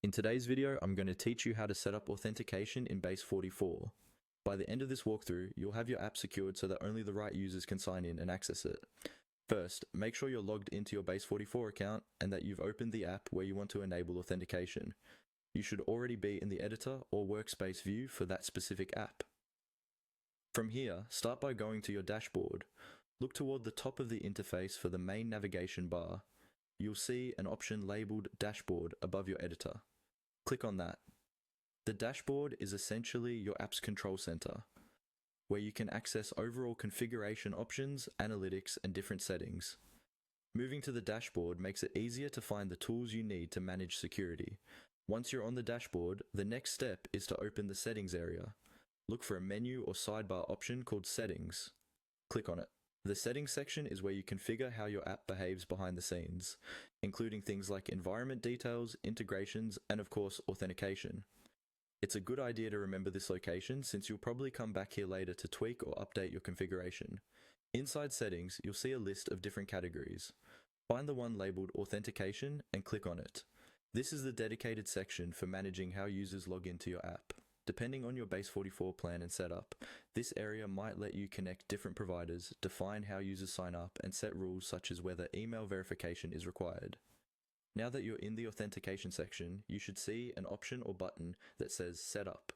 In today's video, I'm going to teach you how to set up authentication in Base44. By the end of this walkthrough, you'll have your app secured so that only the right users can sign in and access it. First, make sure you're logged into your Base44 account and that you've opened the app where you want to enable authentication. You should already be in the editor or workspace view for that specific app. From here, start by going to your dashboard. Look toward the top of the interface for the main navigation bar. You'll see an option labeled Dashboard above your editor. Click on that. The dashboard is essentially your app's control center, where you can access overall configuration options, analytics, and different settings. Moving to the dashboard makes it easier to find the tools you need to manage security. Once you're on the dashboard, the next step is to open the settings area. Look for a menu or sidebar option called Settings. Click on it. The settings section is where you configure how your app behaves behind the scenes, including things like environment details, integrations, and of course, authentication. It's a good idea to remember this location since you'll probably come back here later to tweak or update your configuration. Inside settings, you'll see a list of different categories. Find the one labeled Authentication and click on it. This is the dedicated section for managing how users log into your app. Depending on your Base44 plan and setup, this area might let you connect different providers, define how users sign up, and set rules such as whether email verification is required. Now that you're in the authentication section, you should see an option or button that says Setup.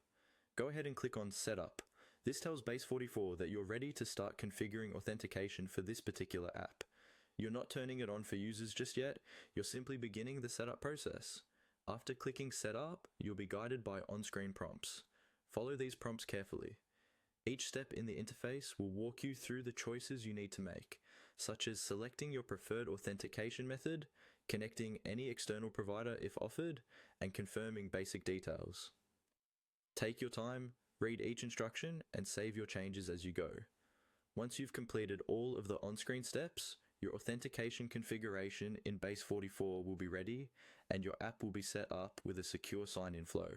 Go ahead and click on Setup. This tells Base44 that you're ready to start configuring authentication for this particular app. You're not turning it on for users just yet, you're simply beginning the setup process. After clicking Setup, you'll be guided by on-screen prompts. Follow these prompts carefully. Each step in the interface will walk you through the choices you need to make, such as selecting your preferred authentication method, connecting any external provider if offered, and confirming basic details. Take your time, read each instruction, and save your changes as you go. Once you've completed all of the on-screen steps, your authentication configuration in Base44 will be ready, and your app will be set up with a secure sign-in flow.